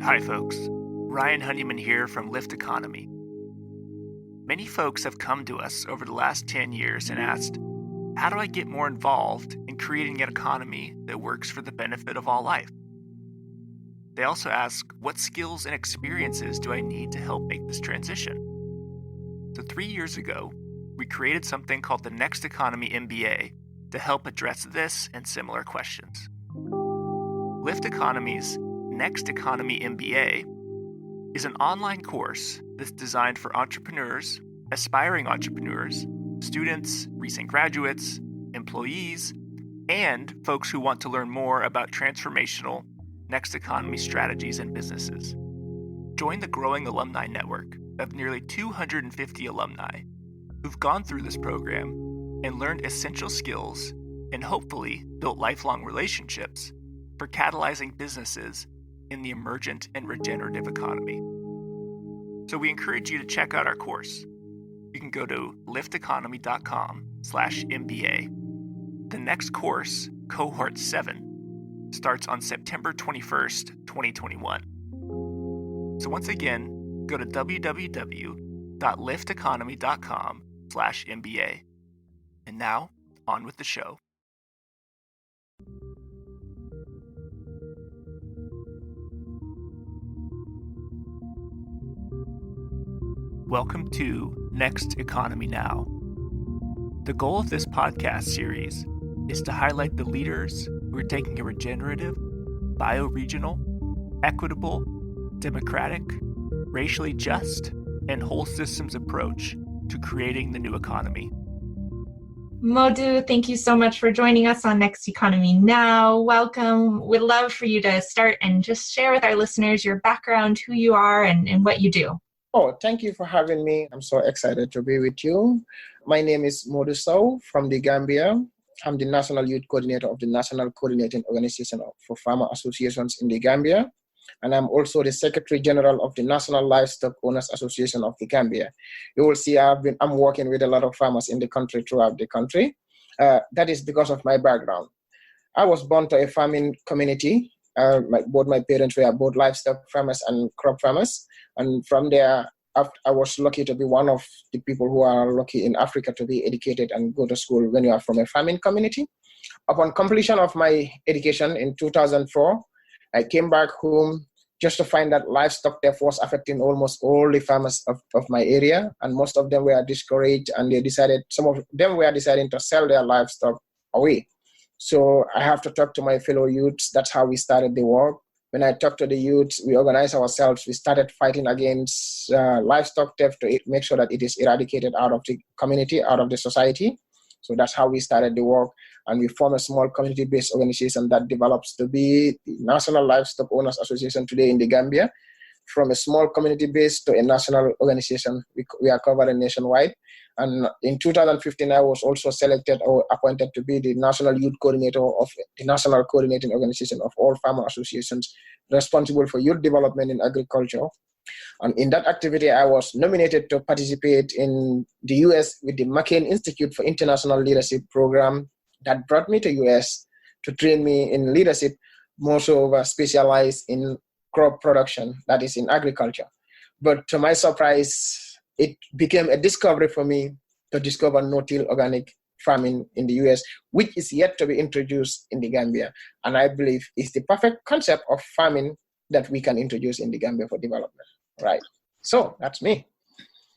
Hi folks, Ryan Honeyman here from Lift Economy. Many folks have come to us over the last 10 years and asked, how do I get more involved in creating an economy that works for the benefit of all life? They also ask, what skills and experiences do I need to help make this transition? So 3 years ago, we created something called the Next Economy MBA to help address this and similar questions. Lift Economy's Next Economy MBA is an online course that's designed for entrepreneurs, aspiring entrepreneurs, students, recent graduates, employees, and folks who want to learn more about transformational Next Economy strategies and businesses. Join the growing alumni network of nearly 250 alumni who've gone through this program and learned essential skills and hopefully built lifelong relationships for catalyzing businesses in the emergent and regenerative economy. So we encourage you to check out our course. You can go to lifteconomy.com/MBA. The next course, Cohort 7, starts on September 21st, 2021. So once again, go to www.lifteconomy.com/MBA. And now, on with the show. Welcome to Next Economy Now. The goal of this podcast series is to highlight the leaders who are taking a regenerative, bioregional, equitable, democratic, racially just, and whole systems approach to creating the new economy. Modou, thank you so much for joining us on Next Economy Now. Welcome. We'd love for you to start and just share with our listeners your background, who you are, and what you do. Oh, thank you for having me. I'm so excited to be with you. My name is Modou Sowe from the Gambia. I'm the National Youth Coordinator of the National Coordinating Organization for Farmer Associations in the Gambia. And I'm also the Secretary General of the National Livestock Owners Association of the Gambia. You will see I'm working with a lot of farmers in the country throughout the country. That is because of my background. I was born to a farming community. Both my parents were both livestock farmers and crop farmers. And from there, I was lucky to be one of the people who are lucky in Africa to be educated and go to school when you are from a farming community. Upon completion of my education in 2004, I came back home just to find that livestock theft was affecting almost all the farmers of my area. And most of them were discouraged and some of them were deciding to sell their livestock away. So I have to talk to my fellow youths. That's how we started the work. When I talked to the youths, we organized ourselves. We started fighting against livestock theft to make sure that it is eradicated out of the community, out of the society. So that's how we started the work. And we formed a small community-based organization that develops to be the National Livestock Owners Association today in the Gambia. From a small community-based to a national organization, we are covering nationwide. And in 2015, I was also selected or appointed to be the National Youth Coordinator of the National Coordinating Organization of all farmer associations responsible for youth development in agriculture. And in that activity, I was nominated to participate in the US with the McCain Institute for International Leadership program that brought me to US to train me in leadership, more so specialized in crop production, that is in agriculture. But to my surprise, it became a discovery for me to discover no-till organic farming in the US, which is yet to be introduced in the Gambia. And I believe it's the perfect concept of farming that we can introduce in the Gambia for development. Right. So that's me.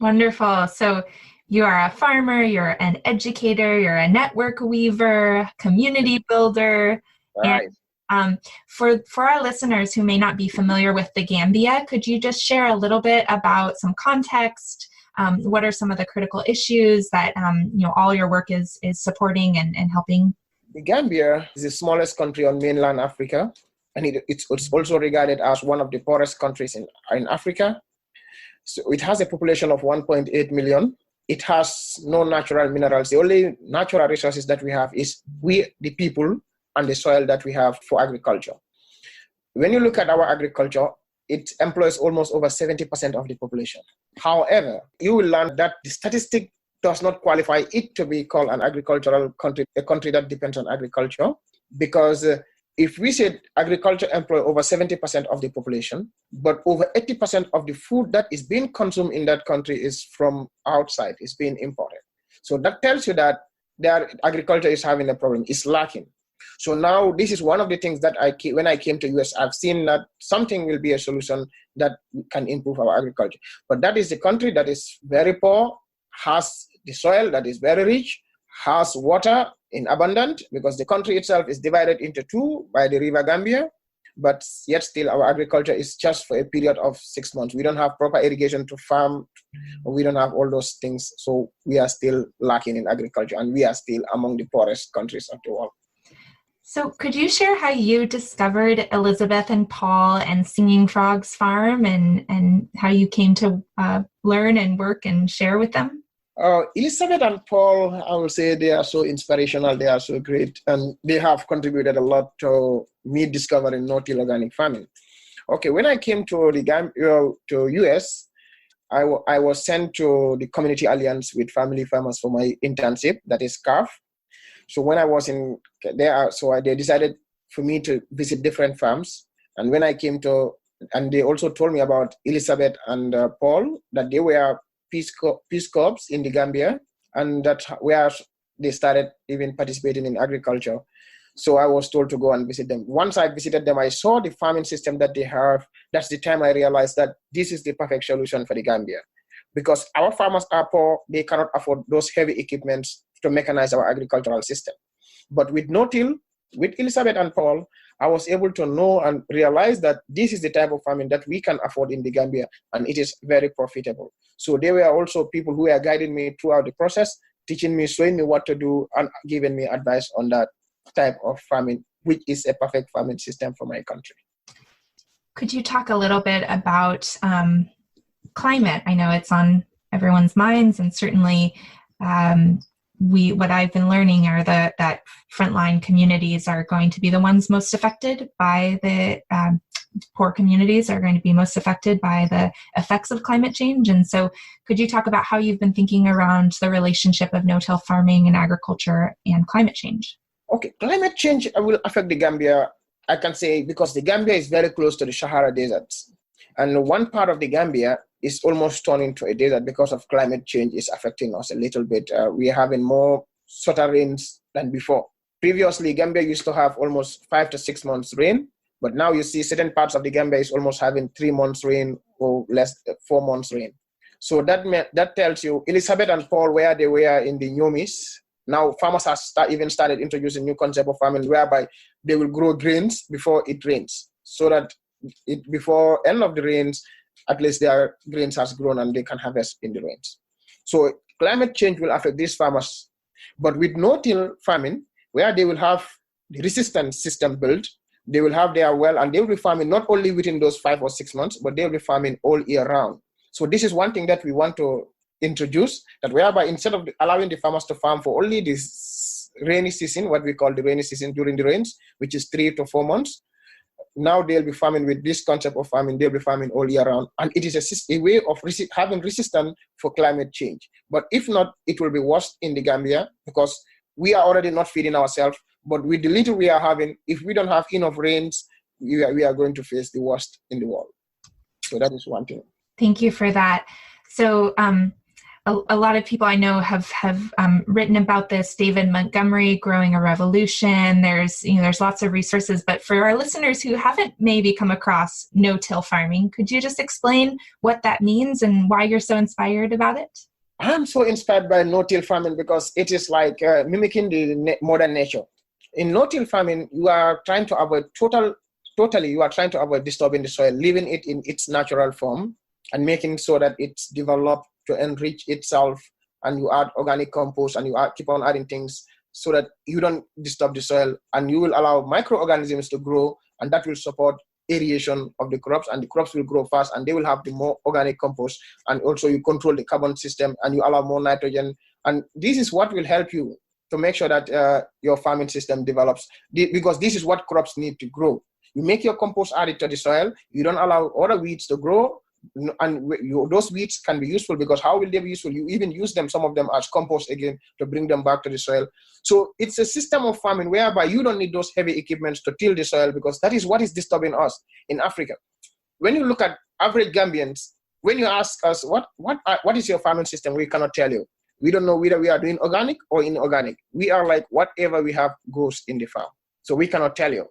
Wonderful. So you are a farmer, you're an educator, you're a network weaver, community builder. Right. And for our listeners who may not be familiar with the Gambia, could you just share a little bit about some context? What are some of the critical issues that all your work is supporting and helping? The Gambia is the smallest country on mainland Africa, and it's also regarded as one of the poorest countries in Africa. So it has a population of 1.8 million. It has no natural minerals. The only natural resources that we have is we, the people, and the soil that we have for agriculture. When you look at our agriculture, it employs almost over 70% of the population. However, you will learn that the statistic does not qualify it to be called an agricultural country, a country that depends on agriculture, because if we said agriculture employ over 70% of the population, but over 80% of the food that is being consumed in that country is from outside, is being imported. So that tells you that their agriculture is having a problem, it's lacking. So now this is one of the things that when I came to US, I've seen that something will be a solution that can improve our agriculture. But that is the country that is very poor, has the soil that is very rich, has water in abundance, because the country itself is divided into two by the river Gambia, but yet still our agriculture is just for a period of 6 months. We don't have proper irrigation to farm, we don't have all those things, so we are still lacking in agriculture, and we are still among the poorest countries of the world. So could you share how you discovered Elizabeth and Paul and Singing Frogs Farm, and how you came to learn and work and share with them? Elizabeth and Paul, I will say they are so inspirational, they are so great, and they have contributed a lot to me discovering no-till organic farming. Okay, when I came to to US, I was sent to the Community Alliance with Family Farmers for my internship, that is CARF. So when I was in there, they decided for me to visit different farms. And when I came and they also told me about Elizabeth and Paul, that they were Peace Corps in the Gambia, and that's where they started even participating in agriculture. So I was told to go and visit them. Once I visited them, I saw the farming system that they have. That's the time I realized that this is the perfect solution for the Gambia. Because our farmers are poor, they cannot afford those heavy equipments to mechanize our agricultural system. But with no-till, with Elizabeth and Paul, I was able to know and realize that this is the type of farming that we can afford in the Gambia, and it is very profitable. So they were also people who were guiding me throughout the process, teaching me, showing me what to do, and giving me advice on that type of farming, which is a perfect farming system for my country. Could you talk a little bit about climate? I know it's on everyone's minds, and certainly what I've been learning are that frontline communities are going to be the ones most affected by the poor communities are going to be most affected by the effects of climate change. And so could you talk about how you've been thinking around the relationship of no-till farming and agriculture and climate change? Okay, climate change will affect the Gambia, I can say, because the Gambia is very close to the Sahara deserts. And one part of the Gambia is almost turned into a desert because of climate change is affecting us a little bit. We are having more shorter rains than before. Previously, Gambia used to have almost 5 to 6 months rain, but now you see certain parts of the Gambia is almost having 3 months rain or less 4 months rain. So that tells you Elizabeth and Paul, where they were in the Nyomis, now farmers have even started introducing new concept of farming whereby they will grow grains before it rains, so that before end of the rains, at least their grains has grown and they can harvest in the rains. So climate change will affect these farmers. But with no-till farming, where they will have the resistance system built, they will have their well, and they will be farming not only within those 5 or 6 months, but they will be farming all year round. So this is one thing that we want to introduce, that whereby instead of allowing the farmers to farm for only this rainy season, what we call the rainy season during the rains, which is 3 to 4 months, now they'll be farming with this concept of farming, they'll be farming all year round. And it is a way of having resistance for climate change. But if not, it will be worse in the Gambia, because we are already not feeding ourselves. But with the little we are having, if we don't have enough rains, we are going to face the worst in the world. So that is one thing. Thank you for that. So a lot of people I know have written about this. David Montgomery, Growing a Revolution. There's lots of resources. But for our listeners who haven't maybe come across no-till farming, could you just explain what that means and why you're so inspired about it? I'm so inspired by no-till farming because it is like mimicking the modern nature. In no-till farming, you are trying to avoid you are trying to avoid disturbing the soil, leaving it in its natural form and making so that it's developed to enrich itself, and you add organic compost and you keep on adding things so that you don't disturb the soil, and you will allow microorganisms to grow, and that will support aeration of the crops, and the crops will grow fast and they will have the more organic compost, and also you control the carbon system and you allow more nitrogen. And this is what will help you to make sure that your farming system develops, because this is what crops need to grow. You make your compost, add it to the soil, you don't allow other weeds to grow, And those weeds can be useful, because how will they be useful? You even use them, some of them, as compost again to bring them back to the soil. So it's a system of farming whereby you don't need those heavy equipments to till the soil, because that is what is disturbing us in Africa. When you look at average Gambians, when you ask us, what is your farming system? We cannot tell you. We don't know whether we are doing organic or inorganic. We are like, whatever we have goes in the farm. So we cannot tell you.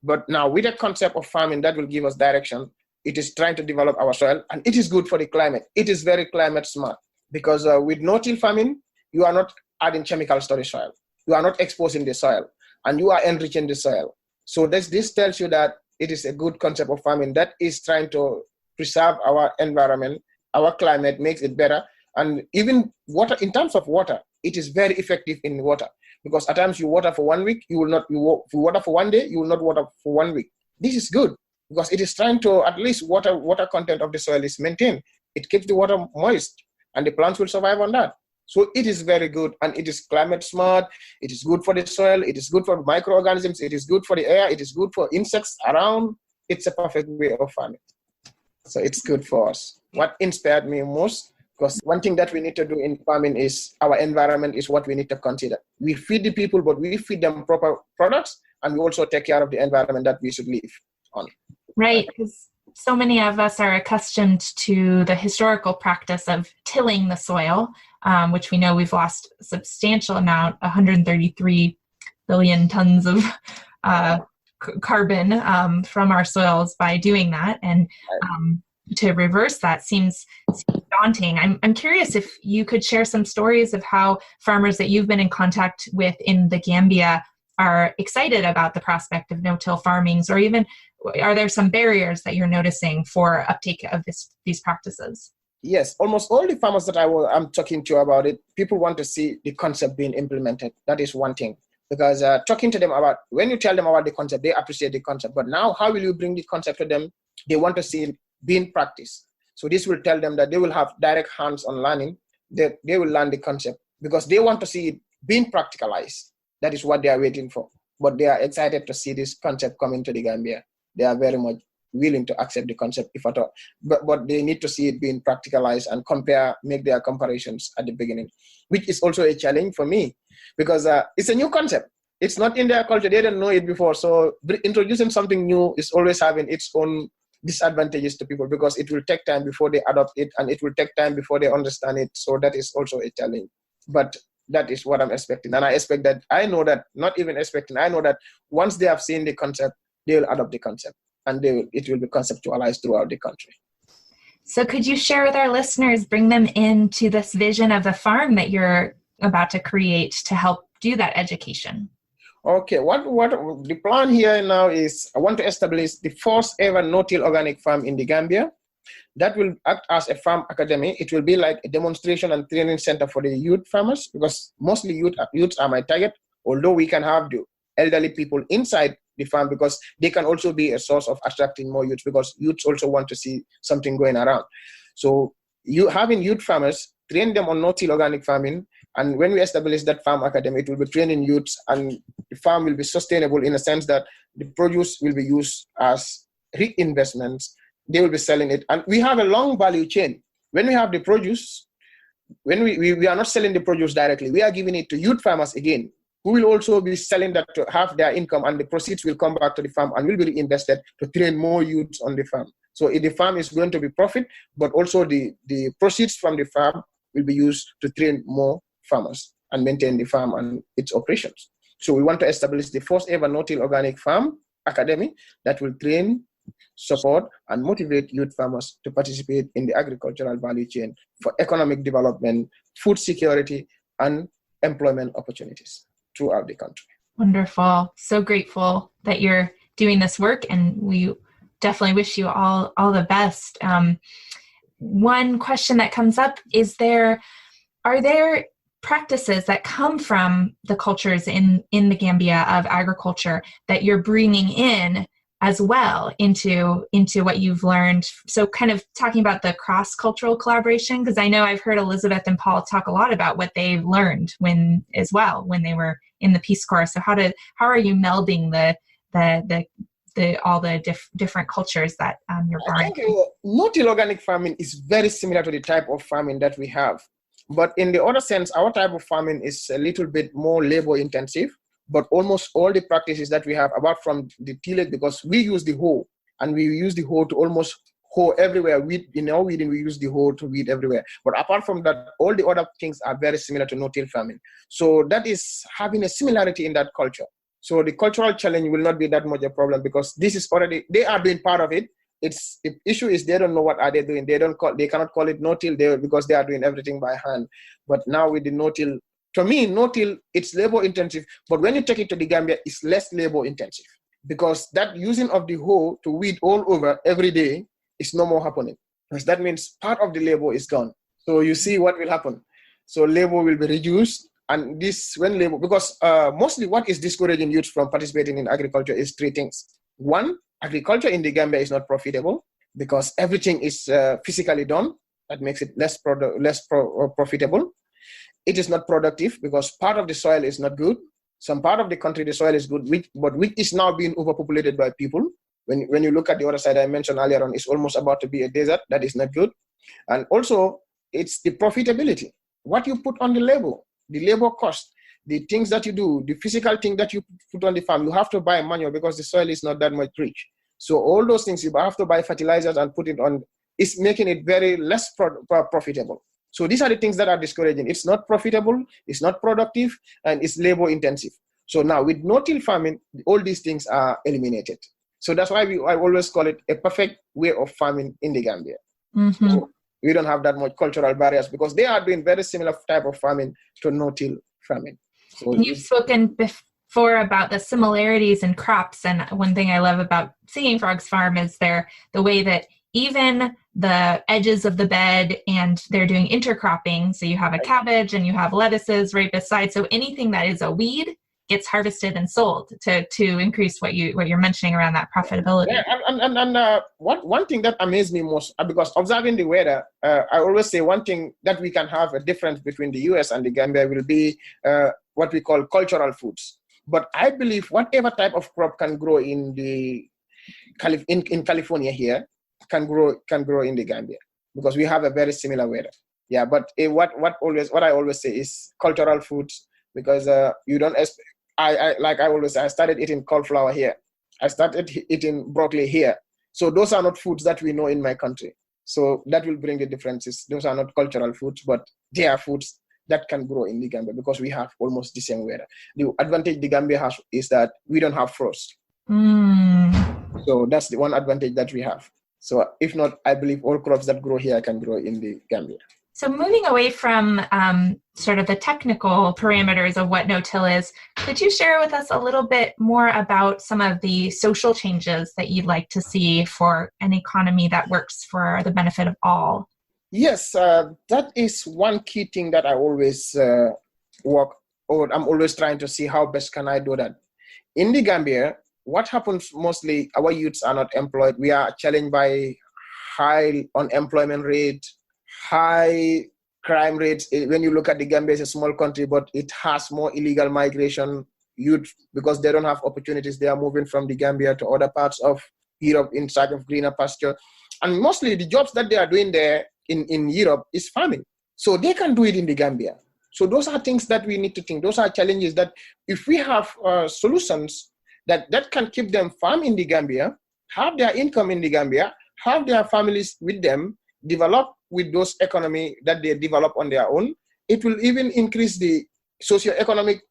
But now with the concept of farming, that will give us direction. It is trying to develop our soil, and it is good for the climate. It is very climate smart, because with no-till farming, you are not adding chemicals to the soil. You are not exposing the soil, and you are enriching the soil. So this tells you that it is a good concept of farming that is trying to preserve our environment, our climate, makes it better. And even water, in terms of water, it is very effective in water, because at times you water for 1 week, you water for 1 day, you will not water for 1 week. This is good, because it is trying to, at least water content of the soil is maintained. It keeps the water moist, and the plants will survive on that. So it is very good, and it is climate smart. It is good for the soil. It is good for microorganisms. It is good for the air. It is good for insects around. It's a perfect way of farming. So it's good for us. What inspired me most, because one thing that we need to do in farming is our environment is what we need to consider. We feed the people, but we feed them proper products, and we also take care of the environment that we should live on. Right, because so many of us are accustomed to the historical practice of tilling the soil, which we know we've lost a substantial amount, 133 billion tons of carbon from our soils by doing that. And to reverse that seems daunting. I'm curious if you could share some stories of how farmers that you've been in contact with in the Gambia are excited about the prospect of no-till farmings, or even are there some barriers that you're noticing for uptake of these practices? Yes, almost all the farmers that I'm talking to about it, people want to see the concept being implemented. That is one thing. Because talking to them about, when you tell them about the concept, they appreciate the concept. But now, how will you bring the concept to them? They want to see it being practiced. So this will tell them that they will have direct hands-on learning. They will learn the concept, because they want to see it being practicalized. That is what they are waiting for. But they are excited to see this concept coming to the Gambia. They are very much willing to accept the concept, if at all. But they need to see it being practicalized and make their comparisons at the beginning, which is also a challenge for me, because it's a new concept. It's not in their culture. They didn't know it before. So introducing something new is always having its own disadvantages to people, because it will take time before they adopt it, and it will take time before they understand it. So that is also a challenge. But that is what I'm expecting. And I expect that, I know that once they have seen the concept, they will adopt the concept, and it will be conceptualized throughout the country. So could you share with our listeners, bring them into this vision of the farm that you're about to create to help do that education? Okay, what the plan here now is, I want to establish the first ever no-till organic farm in the Gambia. That will act as a farm academy. It will be like a demonstration and training center for the youth farmers, because mostly youths are my target, although we can have the elderly people inside the farm, because they can also be a source of attracting more youths, because youths also want to see something going around. So you having youth farmers, train them on no-till organic farming, and when we establish that farm academy, it will be training youths, and the farm will be sustainable in a sense that the produce will be used as reinvestments. They will be selling it, and we have a long value chain. When we have the produce, when we are not selling the produce directly, we are giving it to youth farmers again, who will also be selling that to have their income, and the proceeds will come back to the farm and will be reinvested to train more youths on the farm. So the farm is going to be profit, but also the proceeds from the farm will be used to train more farmers and maintain the farm and its operations. So we want to establish the first ever no-till organic farm academy that will train, support, and motivate youth farmers to participate in the agricultural value chain for economic development, food security, and employment opportunities throughout the country. Wonderful. So grateful that you're doing this work, and we definitely wish you all the best. One question that comes up is, are there practices that come from the cultures in the Gambia of agriculture that you're bringing in as well into what you've learned? So kind of talking about the cross-cultural collaboration, because I know I've heard Elizabeth and Paul talk a lot about what they've learned when they were in the Peace Corps. So how are you melding the all the different cultures that you're growing? I think no-till organic farming is very similar to the type of farming that we have. But in the other sense, our type of farming is a little bit more labor intensive, but almost all the practices that we have, apart from the tillage, because we use the hoe, and we use the hoe to almost hoe everywhere. In our weeding, we use the hoe to weed everywhere. But apart from that, all the other things are very similar to no-till farming. So that is having a similarity in that culture. So the cultural challenge will not be that much a problem, because this is already, they are doing part of it. The issue is they don't know what are they doing. They cannot call it no-till because they are doing everything by hand. But now with the no-till, to me, no-till, it's labor intensive. But when you take it to the Gambia, it's less labor intensive, because that using of the hoe to weed all over every day is no more happening. Because that means part of the labor is gone. So you see what will happen. So labor will be reduced. And this, when labor, because mostly what is discouraging youth from participating in agriculture is three things. One, agriculture in the Gambia is not profitable because everything is physically done. That makes it less profitable. It is not productive because part of the soil is not good. Some part of the country, the soil is good, but which is now being overpopulated by people. When you look at the other side, I mentioned earlier on, it's almost about to be a desert. That is not good. And also, it's the profitability. What you put on the labor cost, the things that you do, the physical thing that you put on the farm, you have to buy manual because the soil is not that much rich. So all those things, you have to buy fertilizers and put it on, it's making it very less profitable. So these are the things that are discouraging. It's not profitable, it's not productive, and it's labor intensive. So now with no-till farming, all these things are eliminated. So that's why I always call it a perfect way of farming in the Gambia. Mm-hmm. So we don't have that much cultural barriers because they are doing very similar type of farming to no-till farming. So you've spoken before about the similarities in crops, and one thing I love about Singing Frogs Farm is the way that even the edges of the bed, and they're doing intercropping. So you have a cabbage and you have lettuces right beside. So anything that is a weed gets harvested and sold to increase what you're mentioning around that profitability. Yeah, and one thing that amazed me most, because observing the weather, I always say one thing that we can have a difference between the US and the Gambia will be what we call cultural foods. But I believe whatever type of crop can grow in California here can grow in the Gambia, because we have a very similar weather. Yeah, but what I always say is cultural foods, because you don't expect. I started eating cauliflower here. I started eating broccoli here. So those are not foods that we know in my country. So that will bring the differences. Those are not cultural foods, but they are foods that can grow in the Gambia because we have almost the same weather. The advantage the Gambia has is that we don't have frost. So that's the one advantage that we have. So if not, I believe all crops that grow here can grow in the Gambia. So moving away from sort of the technical parameters of what no-till is, could you share with us a little bit more about some of the social changes that you'd like to see for an economy that works for the benefit of all? Yes, that is one key thing that I always I'm always trying to see how best can I do that. In the Gambia, what happens mostly, our youths are not employed. We are challenged by high unemployment rate, high crime rates. When you look at the Gambia, it's a small country, but it has more illegal migration. Youth, because they don't have opportunities, they are moving from the Gambia to other parts of Europe in search of greener pasture. And mostly the jobs that they are doing there in Europe is farming. So they can do it in the Gambia. So those are things that we need to think. Those are challenges that if we have solutions that can keep them farm in the Gambia, have their income in the Gambia, have their families with them, develop with those economy that they develop on their own, it will even increase the socio-economic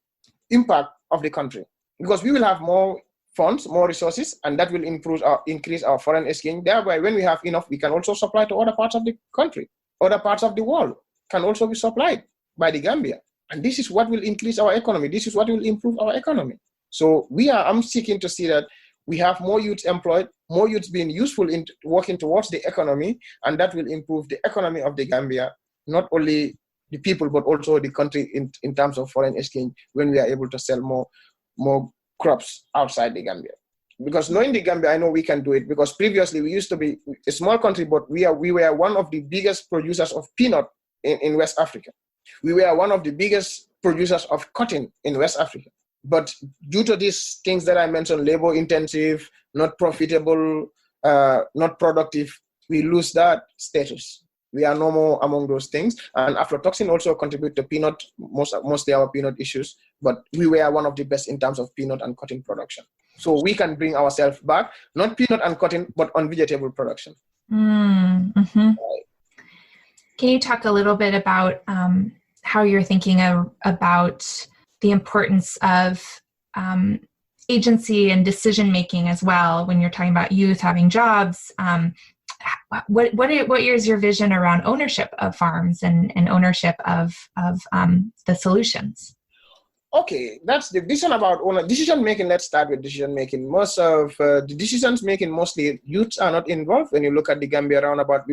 impact of the country, because we will have more funds, more resources, and that will increase our foreign exchange. Thereby, when we have enough, we can also supply to other parts of the country. Other parts of the world can also be supplied by the Gambia. And this is what will increase our economy. This is what will improve our economy. So I'm seeking to see that we have more youths employed, more youths being useful in working towards the economy, and that will improve the economy of the Gambia, not only the people, but also the country in terms of foreign exchange, when we are able to sell more crops outside the Gambia. Because knowing the Gambia, I know we can do it, because previously we used to be a small country, but we were one of the biggest producers of peanut in West Africa. We were one of the biggest producers of cotton in West Africa. But due to these things that I mentioned, labor intensive, not profitable, not productive, we lose that status. We are no more among those things. And aflatoxin also contribute to peanut, mostly our peanut issues, but we were one of the best in terms of peanut and cotton production. So we can bring ourselves back, not peanut and cotton, but on vegetable production. Mm-hmm. Can you talk a little bit about how you're thinking about the importance of agency and decision-making as well when you're talking about youth having jobs? What is your vision around ownership of farms and ownership of the solutions? Okay, that's the vision about decision making. Let's start with decision making. Most of the decisions making, mostly youths are not involved. When you look at the Gambia roundabout,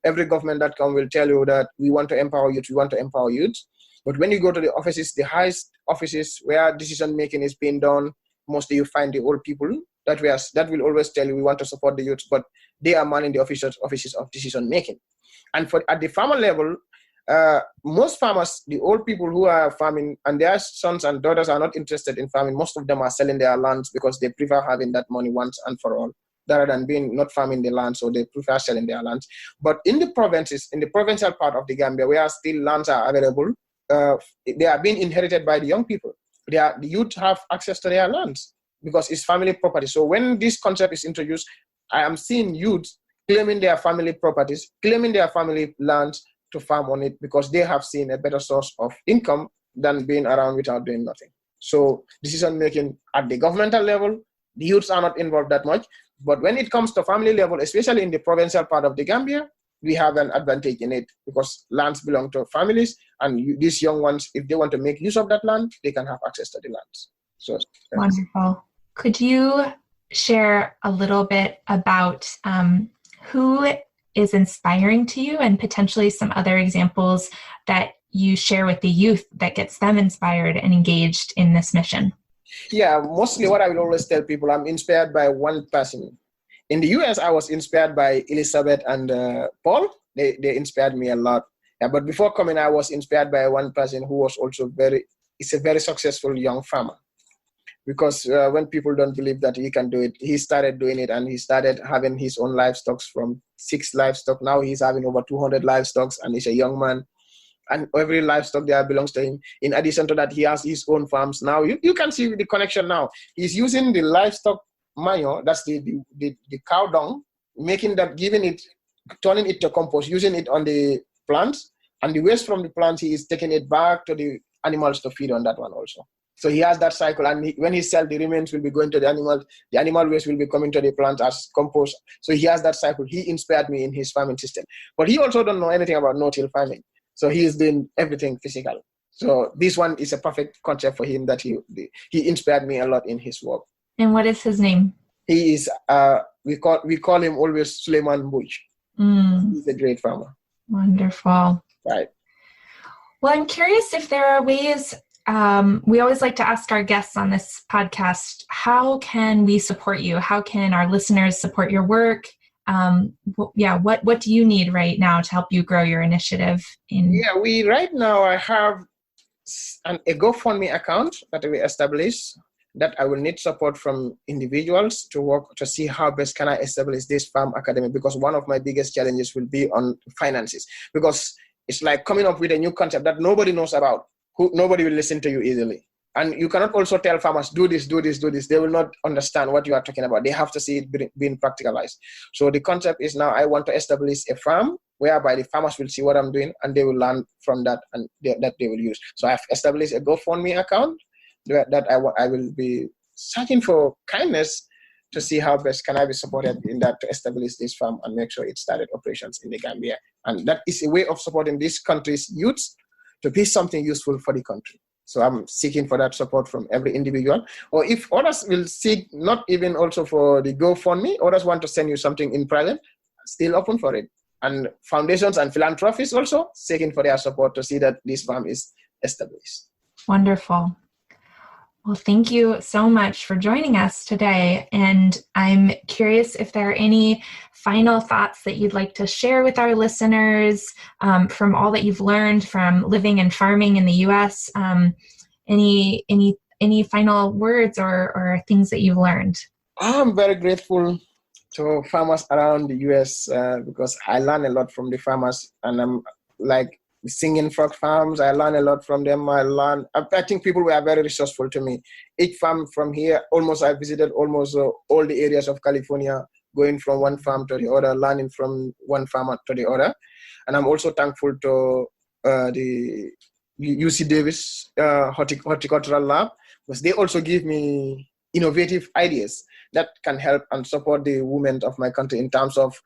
every government that comes will tell you that we want to empower youth, we want to empower youth. But when you go to the offices, the highest offices where decision making is being done, mostly you find the old people that will always tell you we want to support the youth, but they are manning the offices of decision making. And at the farmer level, most farmers, the old people who are farming and their sons and daughters are not interested in farming. Most of them are selling their lands because they prefer having that money once and for all, rather than being not farming the land, so they prefer selling their lands. But in the provinces, in the provincial part of the Gambia, where still lands are available, they are being inherited by the young people. The youth have access to their lands because it's family property. So when this concept is introduced, I am seeing youth claiming their family properties, claiming their family lands to farm on it because they have seen a better source of income than being around without doing nothing. So decision making at the governmental level, the youths are not involved that much. But when it comes to family level, especially in the provincial part of the Gambia, we have an advantage in it because lands belong to families, and these young ones, if they want to make use of that land, they can have access to the lands. So wonderful. Could you share a little bit about who is inspiring to you and potentially some other examples that you share with the youth that gets them inspired and engaged in this mission? Yeah, mostly what I will always tell people, I'm inspired by one person. In the US, I was inspired by Elizabeth and Paul. They inspired me a lot. Yeah, but before coming, I was inspired by one person who was also a very successful young farmer. Because when people don't believe that he can do it, he started doing it, and he started having his own livestock from 6 livestock. Now he's having over 200 livestock, and he's a young man. And every livestock there belongs to him. In addition to that, he has his own farms. Now you can see the connection now. He's using the livestock manure, that's the cow dung, turning it to compost, using it on the plants, and the waste from the plants, he is taking it back to the animals to feed on that one also. So he has that cycle, and when he sells, the remains will be going to the animals. The animal waste will be coming to the plant as compost. So he has that cycle. He inspired me in his farming system. But he also don't know anything about no-till farming. So he is doing everything physical. So this one is a perfect concept for him that he inspired me a lot in his work. And what is his name? He is, we call him always Suleiman Buj. He's a great farmer. Wonderful. Right. Well, I'm curious if there are ways, we always like to ask our guests on this podcast, how can we support you? How can our listeners support your work? What do you need right now to help you grow your initiative? Right now I have a GoFundMe account that we established that I will need support from individuals to work to see how best can I establish this farm academy, because one of my biggest challenges will be on finances, because it's like coming up with a new concept that nobody knows about. Nobody will listen to you easily. And you cannot also tell farmers, do this, do this, do this. They will not understand what you are talking about. They have to see it being practicalized. So the concept is now I want to establish a farm whereby the farmers will see what I'm doing and they will learn from that and that they will use. So I've established a GoFundMe account that I will be searching for kindness to see how best can I be supported in that to establish this farm and make sure it started operations in the Gambia. And that is a way of supporting this country's youths to be something useful for the country. So I'm seeking for that support from every individual. Or if others will seek, not even also for the GoFundMe, others want to send you something in private, still open for it. And foundations and philanthropists also seeking for their support to see that this farm is established. Wonderful. Well, thank you so much for joining us today. And I'm curious if there are any final thoughts that you'd like to share with our listeners from all that you've learned from living and farming in the U.S. Any any final words or things that you've learned? I'm very grateful to farmers around the US because I learn a lot from the farmers, and I'm like singing frog farms. I learn a lot from them. I think people were very resourceful to me. Each farm from here, I visited almost all the areas of California, going from one farm to the other, learning from one farmer to the other. And I'm also thankful to the UC Davis Horticultural Lab, because they also give me innovative ideas that can help and support the women of my country in terms of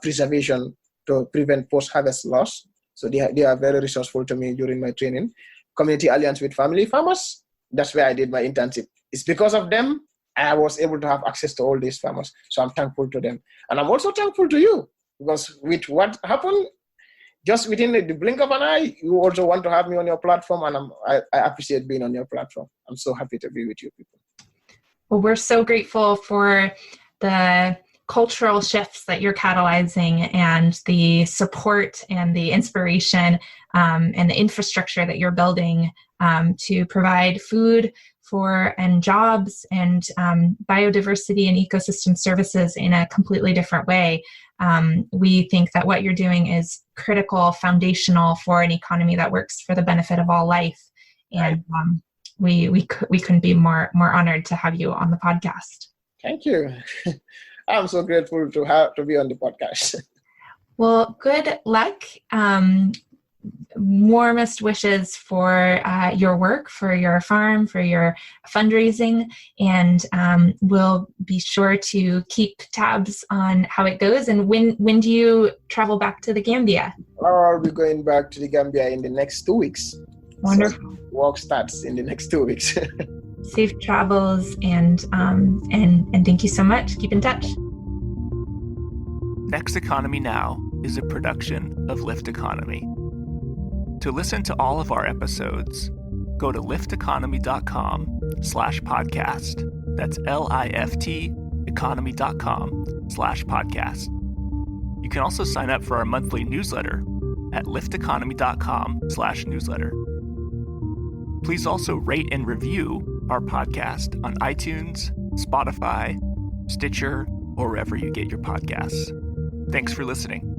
preservation to prevent post-harvest loss. So they are very resourceful to me during my training. Community Alliance with Family Farmers, that's where I did my internship. It's because of them I was able to have access to all these farmers. So I'm thankful to them. And I'm also thankful to you, because with what happened, just within the blink of an eye, you also want to have me on your platform, and I appreciate being on your platform. I'm so happy to be with you people. Well, we're so grateful for the cultural shifts that you're catalyzing, and the support and the inspiration and the infrastructure that you're building to provide food and jobs and biodiversity and ecosystem services in a completely different way. We think that what you're doing is critical, foundational for an economy that works for the benefit of all life. And we couldn't be more honored to have you on the podcast. Thank you. I'm so grateful to be on the podcast. Well, good luck. Warmest wishes for your work, for your farm, for your fundraising, and we'll be sure to keep tabs on how it goes. And when do you travel back to the Gambia? I'll be going back to the Gambia in the next 2 weeks. Wonderful. So work starts in the next 2 weeks. Safe travels, and thank you so much. Keep in touch. Next Economy Now is a production of Lift Economy. To listen to all of our episodes, go to lifteconomy.com/podcast. That's LIFT economy.com/podcast. You can also sign up for our monthly newsletter at lifteconomy.com/newsletter. Please also rate and review our podcast on iTunes, Spotify, Stitcher, or wherever you get your podcasts. Thanks for listening.